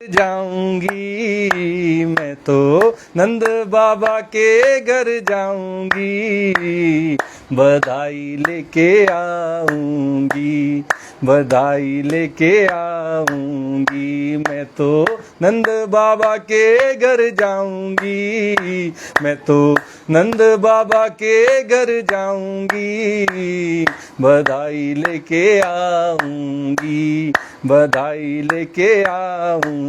जाऊंगी, मैं तो नंद बाबा के घर जाऊंगी, बधाई लेके आऊंगी, बधाई लेके आऊंगी। मैं तो नंद बाबा के घर जाऊंगी, मैं तो नंद बाबा के घर जाऊंगी, बधाई लेके आऊंगी, बधाई लेके आऊंगी।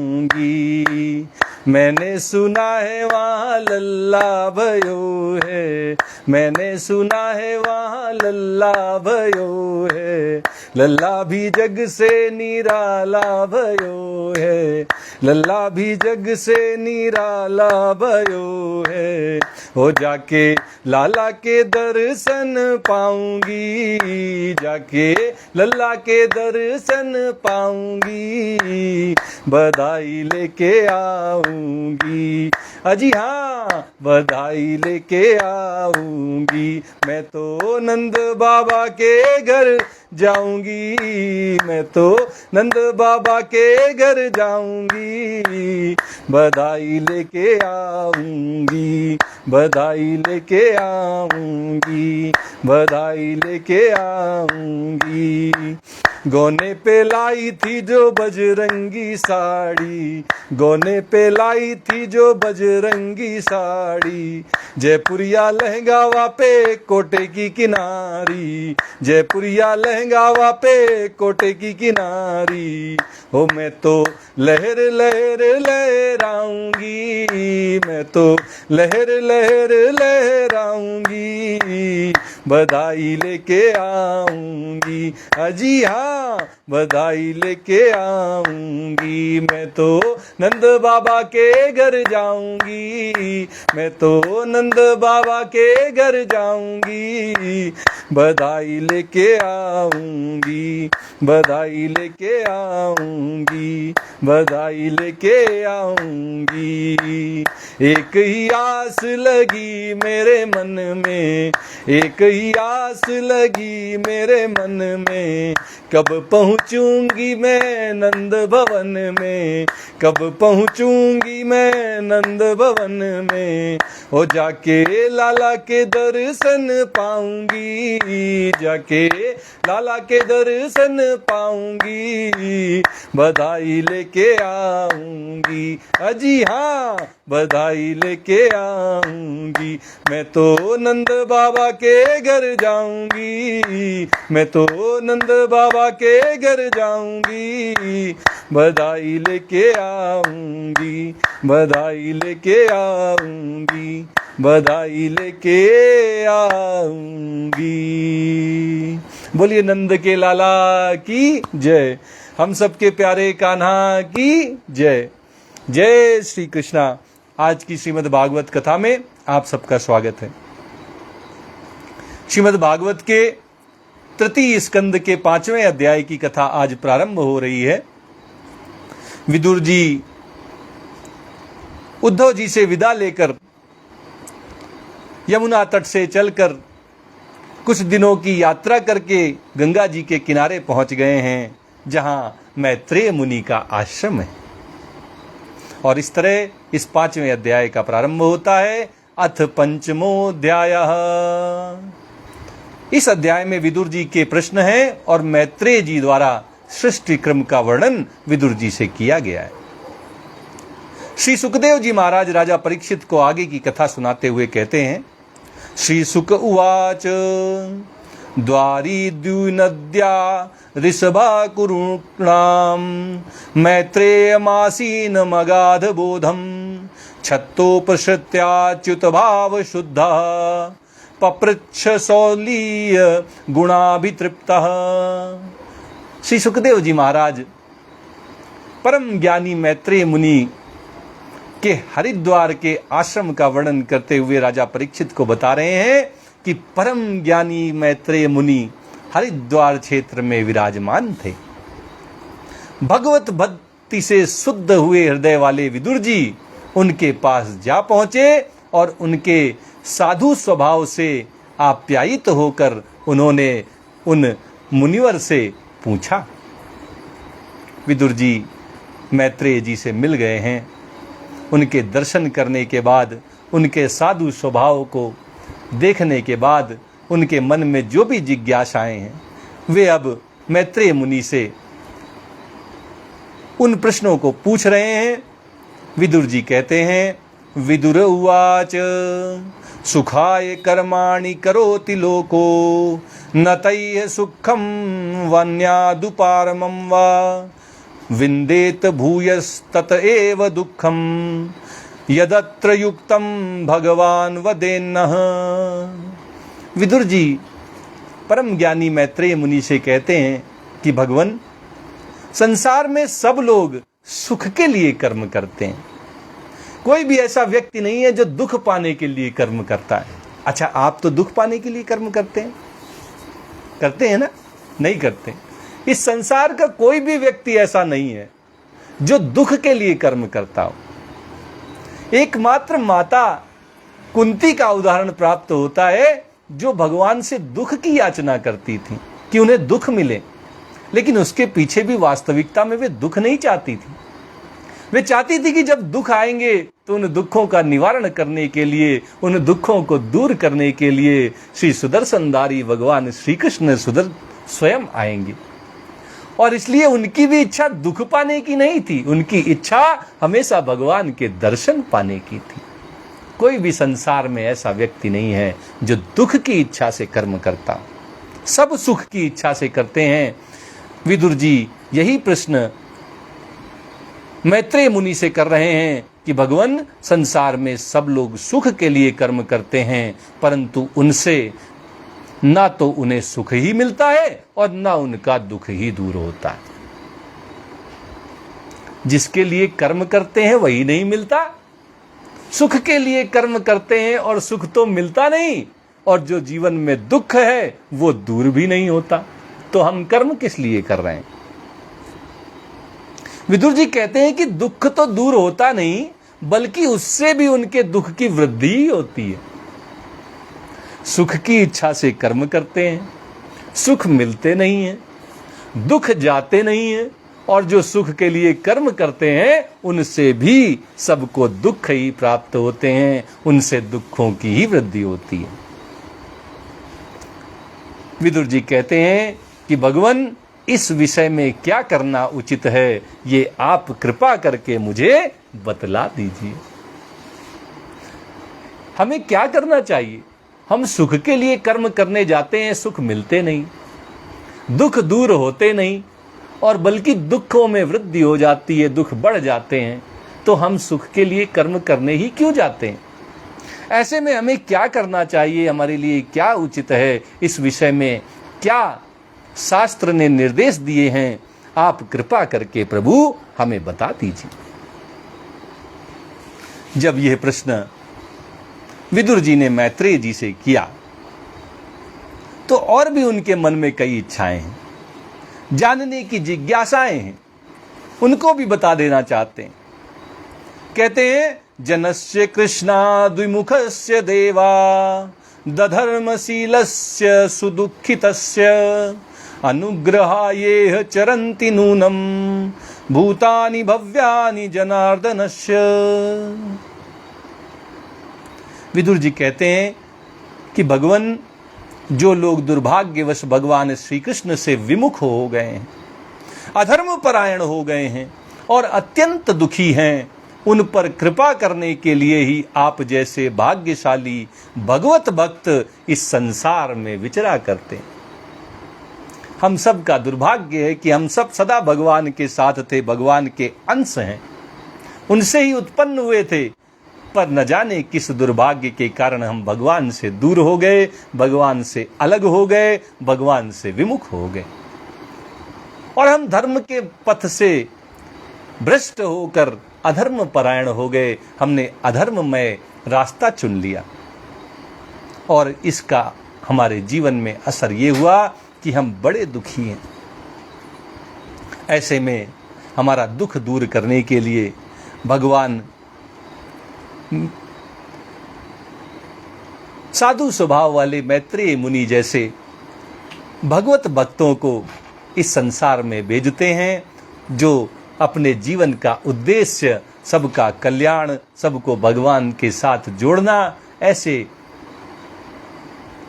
मैंने सुना है वहाँ लल्ला भयो है, मैंने सुना है वहाँ लल्ला भयो है, लल्ला भी जग से निराला भयो है, लल्ला भी जग से निराला भयो है। हो जाके लाला के दर्शन पाऊंगी, जाके लल्ला के दर्शन पाऊंगी, बधाई लेके आऊंगी। अजी हाँ, बधाई लेके आऊंगी। मैं तो नंद बाबा के घर जाऊंगी, मैं तो नंद बाबा के घर जाऊंगी, बधाई लेके आऊंगी, बधाई लेके आऊंगी, बधाई लेके आऊंगी। गोने पे लाई थी जो बजरंगी साड़ी, गोने पे लाई थी जो बजरंगी साड़ी, जयपुरिया लहंगा वापे कोटे की किनारी, जयपुरिया लहंगा वापे कोटे की किनारी। हो मैं तो लहर लहर लहराऊंगी, मैं तो लहर लहर लहराऊंगी, बधाई लेके आऊंगी। अजी हाँ, बधाई लेके आऊंगी। मैं तो नंद बाबा के घर जाऊंगी, मैं तो नंद बाबा के घर जाऊंगी, बधाई लेके आऊंगी, बधाई लेके आऊंगी, बधाई लेके आऊंगी। एक ही आस लगी मेरे मन में, एक ही आस लगी मेरे मन में, कब पहुंचूंगी मैं नंद भवन में, कब पहुंचूंगी मैं नंद भवन में। हो जाके लाला के दर्शन पाऊंगी, जाके लाला के दर्शन पाऊंगी, बधाई लेके आऊंगी। अजी हाँ, बधाई लेके आऊंगी। मैं तो नंद बाबा के घर जाऊंगी, मैं तो नंद बाबा के घर जाऊंगी, बधाई लेके आऊंगी, बधाई लेके आऊंगी, बधाई लेके आऊंगी। बोलिए नंद के लाला की जय, हम सबके प्यारे कान्हा की जय। जय श्री कृष्णा। आज की श्रीमद् भागवत कथा में आप सबका स्वागत है। श्रीमद् भागवत के तृतीय स्कंद के 5वें अध्याय की कथा आज प्रारंभ हो रही है। विदुर जी उद्धव जी से विदा लेकर यमुना तट से चलकर कुछ दिनों की यात्रा करके गंगा जी के किनारे पहुंच गए हैं, जहां मैत्रेय मुनि का आश्रम है। और इस तरह इस 5वें अध्याय का प्रारंभ होता है। अथ पंचमोऽध्यायः। इस अध्याय में विदुर जी के प्रश्न हैं और मैत्रेय जी द्वारा सृष्टि क्रम का वर्णन विदुर जी से किया गया है। श्री सुखदेव जी महाराज राजा परीक्षित को आगे की कथा सुनाते हुए कहते हैं, श्री सुक उवाच द्वारी द्युनद्या ऋषभा कुरुणाम मैत्रेयमासीन मगाध बोधम छत्तोपसृत्याच्युत भाव शुद्धा पपृच्छ सौलीय गुणाभितृप्तः। श्री सुखदेव जी महाराज परम ज्ञानी मैत्रेय मुनि के हरिद्वार के आश्रम का वर्णन करते हुए राजा परीक्षित को बता रहे हैं कि परम ज्ञानी मैत्रेय मुनि हरिद्वार क्षेत्र में विराजमान थे। भगवत भक्ति से शुद्ध हुए हृदय वाले विदुर जी उनके पास जा पहुंचे और उनके साधु स्वभाव से आप्यायित होकर उन्होंने उन मुनिवर से पूछा। विदुर जी मैत्रेय जी से मिल गए हैं, उनके दर्शन करने के बाद, उनके साधु स्वभाव को देखने के बाद उनके मन में जो भी जिज्ञासाएं हैं वे अब मैत्रेय मुनि से उन प्रश्नों को पूछ रहे हैं। विदुर जी कहते हैं, विदुर उवाच सुखाय कर्माणि करोति लोको न तैः सुखम वन्यादुपारमं वा विन्देत भूयस्तत एव दुःखम यदत्र युक्तम भगवान वदेन्नः। विदुर जी परम ज्ञानी मैत्रेय मुनि से कहते हैं कि भगवान, संसार में सब लोग सुख के लिए कर्म करते हैं, कोई भी ऐसा व्यक्ति नहीं है जो दुख पाने के लिए कर्म करता है। अच्छा, आप तो दुख पाने के लिए कर्म करते हैं ना? नहीं करते। इस संसार का कोई भी व्यक्ति ऐसा नहीं है जो दुख के लिए कर्म करता हो। एकमात्र माता कुंती का उदाहरण प्राप्त होता है जो भगवान से दुख की याचना करती थी कि उन्हें दुख मिले, लेकिन उसके पीछे भी वास्तविकता में वे दुख नहीं चाहती थी। वे चाहती थी कि जब दुख आएंगे तो उन दुखों का निवारण करने के लिए, उन दुखों को दूर करने के लिए श्री सुदर्शनधारी भगवान श्री कृष्ण स्वयं आएंगे। और इसलिए उनकी भी इच्छा दुख पाने की नहीं थी, उनकी इच्छा हमेशा भगवान के दर्शन पाने की थी। कोई भी संसार में ऐसा व्यक्ति नहीं है जो दुख की इच्छा से कर्म करता, सब सुख की इच्छा से करते हैं। विदुर जी यही प्रश्न मैत्रेय मुनि से कर रहे हैं कि भगवान, संसार में सब लोग सुख के लिए कर्म करते हैं, परंतु उनसे ना तो उन्हें सुख ही मिलता है और ना उनका दुख ही दूर होता है। जिसके लिए कर्म करते हैं वही नहीं मिलता, सुख के लिए कर्म करते हैं और सुख तो मिलता नहीं, और जो जीवन में दुख है वो दूर भी नहीं होता। तो हम कर्म किस लिए कर रहे हैं? विदुर जी कहते हैं कि दुख तो दूर होता नहीं, बल्कि उससे भी उनके दुख की वृद्धि ही होती है। सुख की इच्छा से कर्म करते हैं, सुख मिलते नहीं है, दुख जाते नहीं है, और जो सुख के लिए कर्म करते हैं उनसे भी सबको दुख ही प्राप्त होते हैं, उनसे दुखों की ही वृद्धि होती है। विदुर जी कहते हैं कि भगवान, इस विषय में क्या करना उचित है ये आप कृपा करके मुझे बतला दीजिए। हमें क्या करना चाहिए? हम सुख के लिए कर्म करने जाते हैं, सुख मिलते नहीं, दुख दूर होते नहीं, और बल्कि दुखों में वृद्धि हो जाती है, दुख बढ़ जाते हैं। तो हम सुख के लिए कर्म करने ही क्यों जाते हैं? ऐसे में हमें क्या करना चाहिए, हमारे लिए क्या उचित है, इस विषय में क्या शास्त्र ने निर्देश दिए हैं, आप कृपा करके प्रभु हमें बता दीजिए। जब यह प्रश्न विदुर जी ने मैत्रेय जी से किया तो और भी उनके मन में कई इच्छाएं हैं, जानने की जिज्ञासाएं हैं, उनको भी बता देना चाहते हैं। कहते हैं, जनस्य कृष्णाद्विमुखस्य देवा दधर्मशीलस्य सुदुःखितस्य अनुग्रहायेह चरन्ति नूनम भूतानि भव्यानि जनार्दनस्य। विदुर जी कहते हैं कि भगवान, जो लोग दुर्भाग्यवश भगवान श्री कृष्ण से विमुख हो गए हैं, अधर्म परायण हो गए हैं और अत्यंत दुखी हैं, उन पर कृपा करने के लिए ही आप जैसे भाग्यशाली भगवत भक्त इस संसार में विचरा करते हैं। हम सब का दुर्भाग्य है कि हम सब सदा भगवान के साथ थे, भगवान के अंश हैं, उनसे ही उत्पन्न हुए थे, पर न जाने किस दुर्भाग्य के कारण हम भगवान से दूर हो गए, भगवान से अलग हो गए, भगवान से विमुख हो गए, और हम धर्म के पथ से भ्रष्ट होकर अधर्म परायण हो गए। हमने अधर्ममय रास्ता चुन लिया और इसका हमारे जीवन में असर ये हुआ कि हम बड़े दुखी हैं। ऐसे में हमारा दुख दूर करने के लिए भगवान साधु स्वभाव वाले मैत्रेय मुनि जैसे भगवत भक्तों को इस संसार में भेजते हैं, जो अपने जीवन का उद्देश्य सबका कल्याण, सबको भगवान के साथ जोड़ना, ऐसे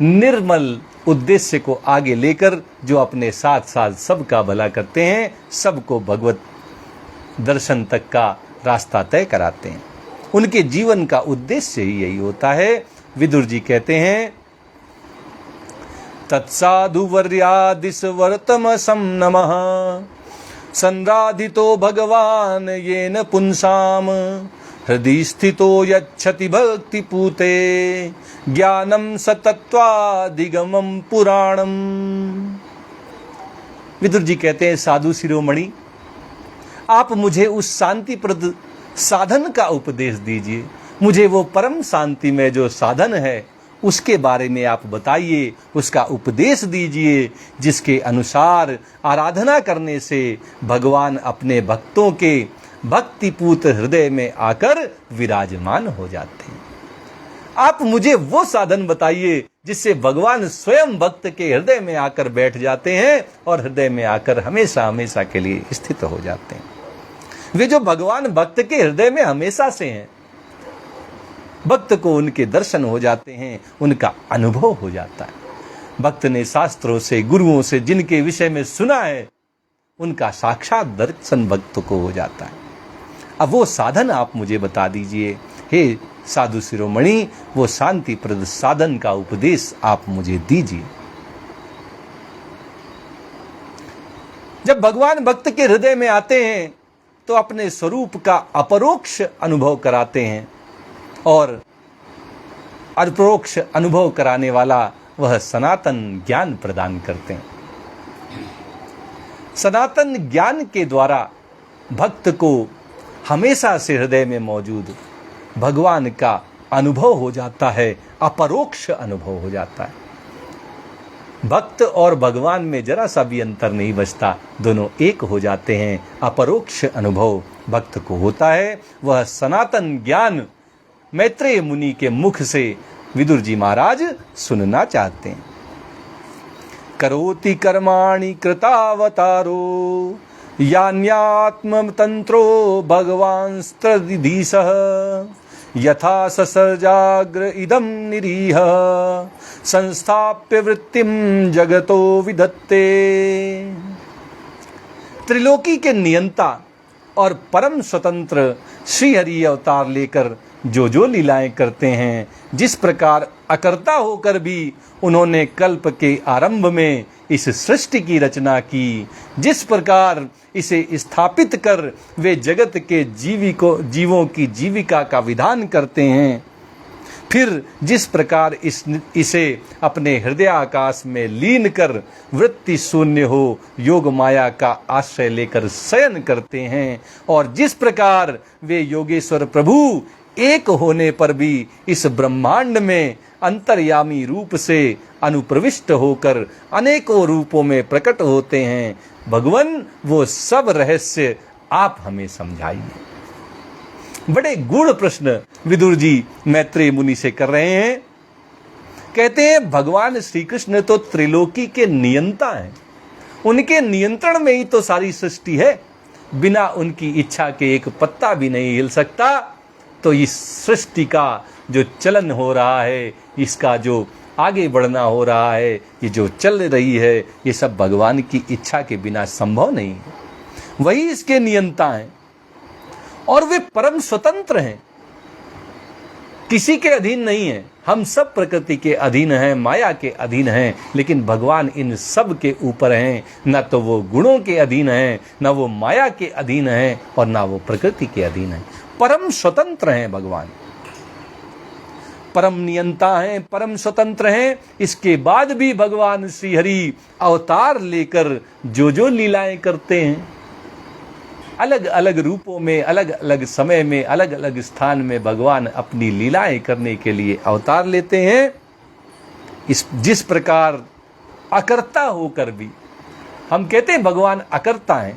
निर्मल उद्देश्य को आगे लेकर जो अपने साथ साथ सबका भला करते हैं, सबको भगवत दर्शन तक का रास्ता तय कराते हैं, उनके जीवन का उद्देश्य ही यही होता है। विदुर जी कहते हैं, तत्साधु वर्यादिस्वर्तमसं नमः संराधितो भगवान येन पुंसाम हृदि स्थितो यच्छति भक्ति पूते ज्ञानम सतत्वादिगमम पुराणम। विदुर जी कहते हैं, साधु शिरोमणि, आप मुझे उस शांतिप्रद साधन का उपदेश दीजिए, मुझे वो परम शांति में जो साधन है उसके बारे में आप बताइए, उसका उपदेश दीजिए, जिसके अनुसार आराधना करने से भगवान अपने भक्तों के भक्तिपूत हृदय में आकर विराजमान हो जाते हैं। आप मुझे वो साधन बताइए जिससे भगवान स्वयं भक्त के हृदय में आकर बैठ जाते हैं और हृदय में आकर हमेशा हमेशा के लिए स्थित हो जाते हैं। वे जो भगवान भक्त के हृदय में हमेशा से हैं, भक्त को उनके दर्शन हो जाते हैं, उनका अनुभव हो जाता है। भक्त ने शास्त्रों से, गुरुओं से जिनके विषय में सुना है, उनका साक्षात दर्शन भक्त को हो जाता है। अब वो साधन आप मुझे बता दीजिए, हे साधु शिरोमणि, वो शांतिप्रद साधन का उपदेश आप मुझे दीजिए। जब भगवान भक्त के हृदय में आते हैं तो अपने स्वरूप का अपरोक्ष अनुभव कराते हैं, और अपरोक्ष अनुभव कराने वाला वह सनातन ज्ञान प्रदान करते हैं। सनातन ज्ञान के द्वारा भक्त को हमेशा से हृदय में मौजूद भगवान का अनुभव हो जाता है, अपरोक्ष अनुभव हो जाता है। भक्त और भगवान में जरा सा भी अंतर नहीं बचता, दोनों एक हो जाते हैं। अपरोक्ष अनुभव भक्त को होता है। वह सनातन ज्ञान मैत्रेय मुनि के मुख से विदुर जी महाराज सुनना चाहते हैं। करोति कर्माणि कृतावतारो यान्यात्म तंत्रो भगवांस्त्रदिधीशः यथा ससर्जाग्र इदं निरीह संस्थाप्य वृत्तिम जगतो विधत्ते। त्रिलोकी के नियंता और परम स्वतंत्र श्री हरि अवतार लेकर जो जो लीलाएं करते हैं, जिस प्रकार अकर्ता होकर भी उन्होंने कल्प के आरंभ में इस सृष्टि की रचना की, जिस प्रकार इसे स्थापित कर वे जगत के जीवों की जीविका का विधान करते हैं, फिर जिस प्रकार इसे अपने हृदय आकाश में लीन कर वृत्ति शून्य हो योग माया का आश्रय लेकर शयन करते हैं, और जिस प्रकार वे योगेश्वर प्रभु एक होने पर भी इस ब्रह्मांड में अंतर्यामी रूप से अनुप्रविष्ट होकर अनेकों रूपों में प्रकट होते हैं, भगवान वो सब रहस्य आप हमें समझाइए। बड़े गूढ़ प्रश्न विदुर जी मैत्रेय मुनि से कर रहे हैं। कहते हैं, भगवान श्री कृष्ण तो त्रिलोकी के नियंता हैं, उनके नियंत्रण में ही तो सारी सृष्टि है, बिना उनकी इच्छा के एक पत्ता भी नहीं हिल सकता। तो इस सृष्टि का जो चलन हो रहा है, इसका जो आगे बढ़ना हो रहा है, ये जो चल रही है, ये सब भगवान की इच्छा के बिना संभव नहीं है। वही इसके नियंता हैं और वे परम स्वतंत्र हैं, किसी के अधीन नहीं है। हम सब प्रकृति के अधीन हैं, माया के अधीन हैं, लेकिन भगवान इन सब के ऊपर हैं। न तो वो गुणों के अधीन हैं, न वो माया के अधीन हैं, और न वो प्रकृति के अधीन हैं। परम स्वतंत्र हैं भगवान, परम नियंता हैं, परम स्वतंत्र हैं। इसके बाद भी भगवान श्री हरि अवतार लेकर जो जो लीलाएं करते हैं, अलग अलग रूपों में, अलग अलग समय में, अलग अलग स्थान में भगवान अपनी लीलाएं करने के लिए अवतार लेते हैं। जिस प्रकार अकर्ता होकर भी, हम कहते हैं भगवान अकर्ता हैं,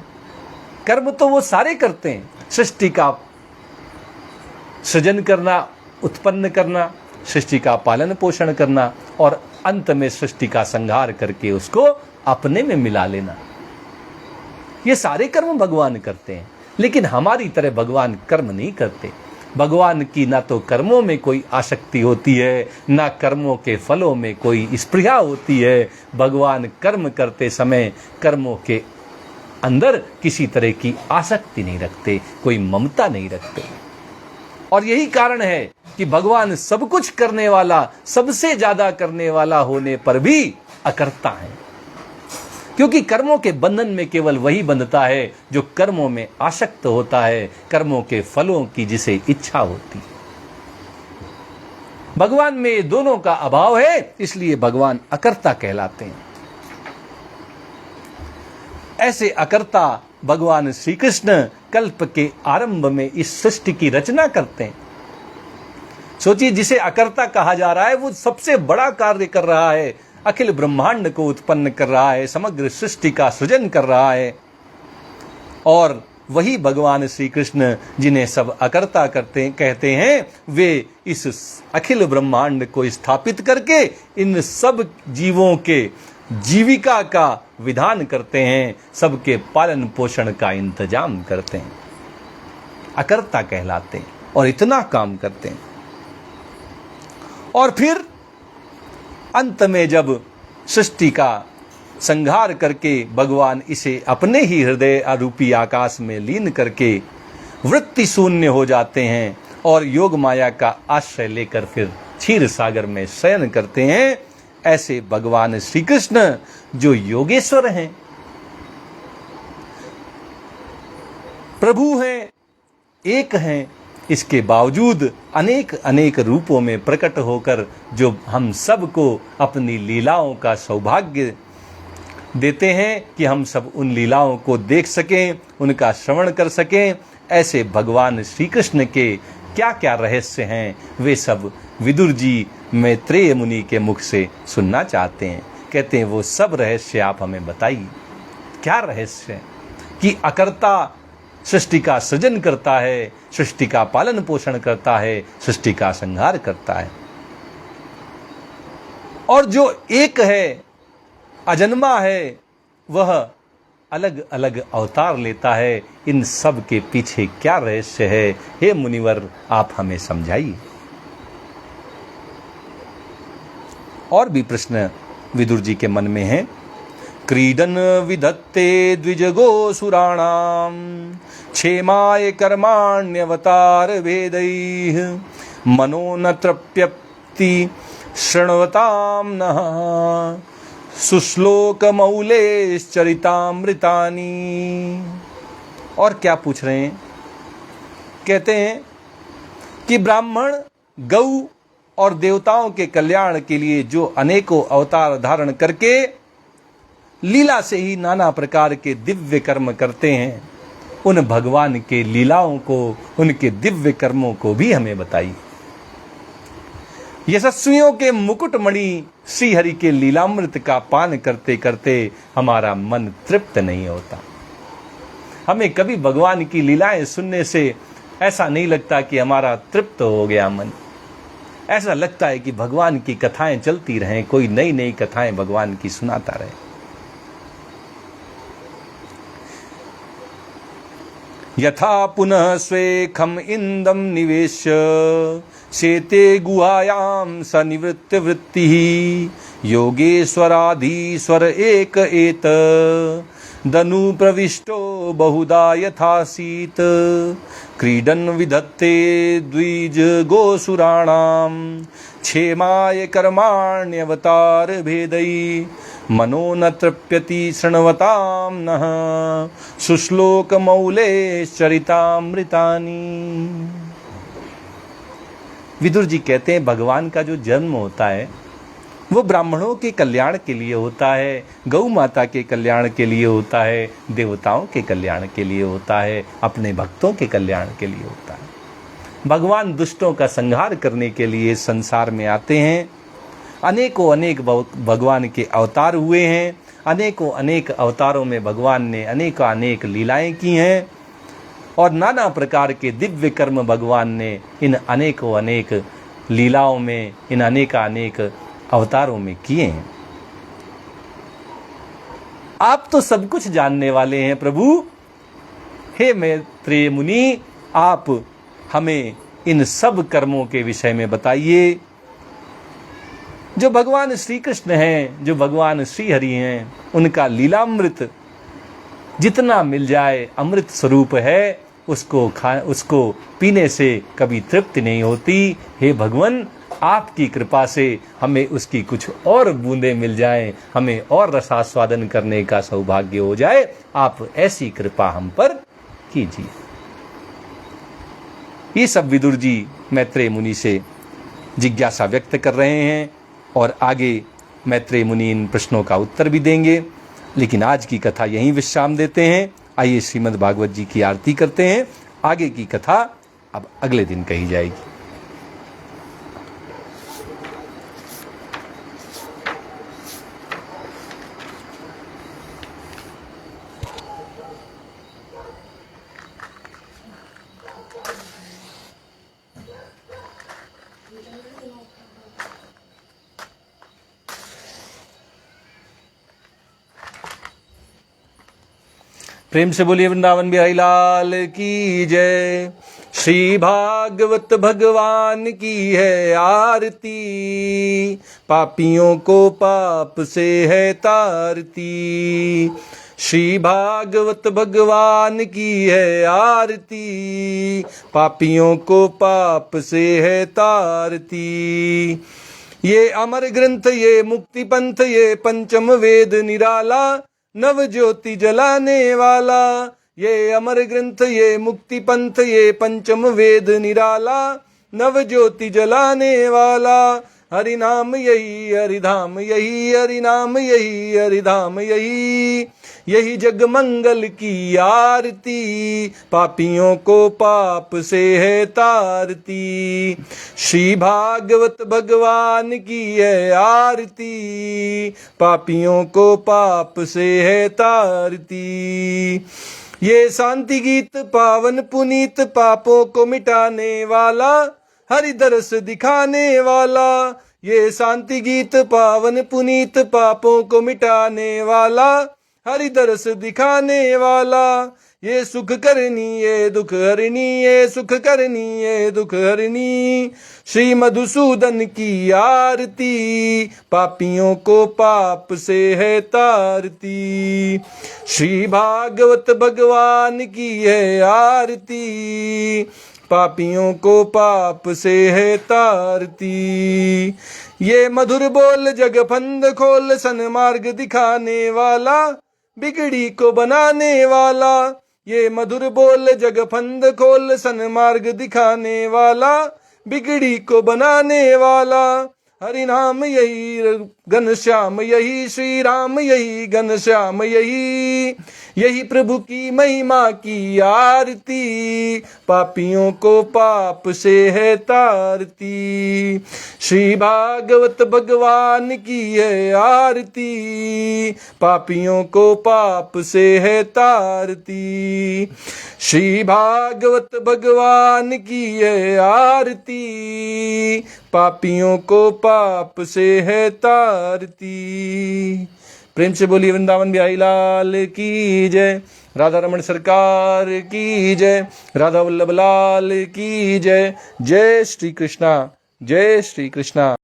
कर्म तो वो सारे करते हैं। सृष्टि का सृजन करना, उत्पन्न करना, सृष्टि का पालन पोषण करना, और अंत में सृष्टि का संहार करके उसको अपने में मिला लेना, ये सारे कर्म भगवान करते हैं। लेकिन हमारी तरह भगवान कर्म नहीं करते। भगवान की ना तो कर्मों में कोई आसक्ति होती है, ना कर्मों के फलों में कोई स्पृहा होती है। भगवान कर्म करते समय कर्मों के अंदर किसी तरह की आसक्ति नहीं रखते, कोई ममता नहीं रखते। और यही कारण है कि भगवान सब कुछ करने वाला, सबसे ज्यादा करने वाला होने पर भी अकर्ता है, क्योंकि कर्मों के बंधन में केवल वही बंधता है जो कर्मों में आसक्त होता है, कर्मों के फलों की जिसे इच्छा होती है। भगवान में दोनों का अभाव है, इसलिए भगवान अकर्ता कहलाते हैं। ऐसे अकर्ता भगवान श्री कृष्ण कल्प के आरंभ में इस सृष्टि की रचना करते हैं। सोचिए, जिसे अकर्ता कहा जा रहा है वो सबसे बड़ा कार्य कर रहा है, अखिल ब्रह्मांड को उत्पन्न कर रहा है, समग्र सृष्टि का सृजन कर रहा है। और वही भगवान श्री कृष्ण जिन्हें सब अकर्ता कहते हैं, वे इस अखिल ब्रह्मांड को स्थापित करके इन सब जीवों के जीविका का विधान करते हैं, सबके पालन पोषण का इंतजाम करते हैं। अकर्ता कहलाते हैं और इतना काम करते हैं। और फिर अंत में जब सृष्टि का संहार करके भगवान इसे अपने ही हृदय रूपी आकाश में लीन करके वृत्ति शून्य हो जाते हैं और योग माया का आश्रय लेकर फिर क्षीर सागर में शयन करते हैं। ऐसे भगवान श्री कृष्ण जो योगेश्वर हैं, प्रभु हैं, एक हैं, इसके बावजूद अनेक अनेक रूपों में प्रकट होकर जो हम सबको अपनी लीलाओं का सौभाग्य देते हैं कि हम सब उन लीलाओं को देख सकें, उनका श्रवण कर सकें। ऐसे भगवान श्री कृष्ण के क्या क्या रहस्य हैं, वे सब विदुर जी मैत्रेय मुनि के मुख से सुनना चाहते हैं। कहते हैं वो सब रहस्य आप हमें बताइए। क्या रहस्य है कि अकर्ता सृष्टि का सृजन करता है, सृष्टि का पालन पोषण करता है, सृष्टि का संहार करता है, और जो एक है, अजन्मा है, वह अलग अलग अवतार लेता है। इन सब के पीछे क्या रहस्य है, हे मुनिवर आप हमें समझाइए। और भी प्रश्न विदुर जी के मन में है। क्रीडन विधत्ते द्विजगो सुराणाम क्षेमाय कर्माण्यवतार भेदैः मनो न तृप्यति शृण्वताम नः सुश्लोक मौलेश्चरितामृतानि। और क्या पूछ रहे हैं? कहते हैं कि ब्राह्मण, गौ और देवताओं के कल्याण के लिए जो अनेकों अवतार धारण करके लीला से ही नाना प्रकार के दिव्य कर्म करते हैं, उन भगवान के लीलाओं को, उनके दिव्य कर्मों को भी हमें बताइए। यशस्वियों के मुकुटमणि श्री हरि के लीलामृत का पान करते करते हमारा मन तृप्त नहीं होता। हमें कभी भगवान की लीलाएं सुनने से ऐसा नहीं लगता कि हमारा तृप्त हो गया मन। ऐसा लगता है कि भगवान की कथाएं चलती रहें, कोई नई नई कथाएं भगवान की सुनाता रहे। यथा पुनः स्वेखम इंदम निवेश्य शेते गुहायां स निवृत्त वृत्ति योगेश्वराधीश्वर एक एत दनु प्रविष्टो बहुधा यथासीत क्रीडन विधत्ते द्विज गोसुराणाम क्षेमाय कर्माण्यवतार भेदै मनो न तृप्यति शृण्वताम नः सुश्लोक मौलेश्चरितामृतानि। विदुर जी कहते हैं भगवान का जो जन्म होता है वो ब्राह्मणों के कल्याण के लिए होता है, गौ माता के कल्याण के लिए होता है, देवताओं के कल्याण के लिए होता है, अपने भक्तों के कल्याण के लिए होता है। भगवान दुष्टों का संहार करने के लिए संसार में आते हैं। अनेकों अनेक भगवान के अवतार हुए हैं। अनेकों अनेक अवतारों में भगवान ने अनेक अनेक लीलाएं की हैं और नाना प्रकार के दिव्य कर्म भगवान ने इन अनेकों अनेक लीलाओं में, इन अनेक अवतारों में किए हैं। आप तो सब कुछ जानने वाले हैं प्रभु। हे मैत्रेय मुनि, आप हमें इन सब कर्मों के विषय में बताइए। जो भगवान श्री कृष्ण हैं, जो भगवान श्री हरि हैं, उनका लीलामृत जितना मिल जाए अमृत स्वरूप है, उसको पीने से कभी तृप्ति नहीं होती। हे भगवान, आपकी कृपा से हमें उसकी कुछ और बूंदें मिल जाएं, हमें और रसास्वादन करने का सौभाग्य हो जाए। आप ऐसी कृपा हम पर कीजिए। ये सब विदुर जी मैत्रेय मुनि से जिज्ञासा व्यक्त कर रहे हैं और आगे मैत्रेय मुनि इन प्रश्नों का उत्तर भी देंगे। लेकिन आज की कथा यहीं विश्राम देते हैं। आइए श्रीमद् भागवत जी की आरती करते हैं। आगे की कथा अब अगले दिन कही जाएगी। प्रेम से बोलिए वृंदावन बिहारी लाल की जय। श्री भागवत भगवान की है आरती, पापियों को पाप से है तारती। श्री भागवत भगवान की है आरती, पापियों को पाप से है तारती। ये अमर ग्रंथ, ये मुक्ति पंथ, ये पंचम वेद निराला, नव ज्योति जलाने वाला। ये अमर ग्रंथ, ये मुक्ति पंथ, ये पंचम वेद निराला, नव ज्योति जलाने वाला। हरि नाम यही हरिधाम यही, हरि नाम यही हरिधाम यही। यही जग मंगल की आरती, पापियों को पाप से है तारती। श्री भागवत भगवान की है आरती, पापियों को पाप से है तारती। ये शांति गीत पावन पुनीत, पापों को मिटाने वाला, हरि दरस दिखाने वाला। ये शांति गीत पावन पुनीत, पापों को मिटाने वाला, हरि दरस दिखाने वाला। ये सुख करनी ये दुख हरनी, ये सुख करनी ये दुख हरनी। श्री मधुसूदन की आरती, पापियों को पाप से है तारती। श्री भागवत भगवान की है आरती, पापियों को पाप से है तारती। ये मधुर बोल जग फंद खोल, सन्मार्ग दिखाने वाला, बिगड़ी को बनाने वाला। ये मधुर बोल जग फंद खोल, सन्मार्ग दिखाने वाला, बिगड़ी को बनाने वाला। हरि नाम यही घनश्याम यही, श्री राम यही घनश्याम यही। यही प्रभु की महिमा की आरती, पापियों को पाप से है तारती। श्री भागवत भगवान की है आरती, पापियों को पाप से है तारती। श्री भागवत भगवान की है आरती, पापियों को पाप से है तारती। प्रेम से बोलिए वृंदावन बिहारी लाल की जय। राधा रमण सरकार की जय। राधा वल्लभ लाल की जय। जय श्री कृष्णा, जय श्री कृष्णा।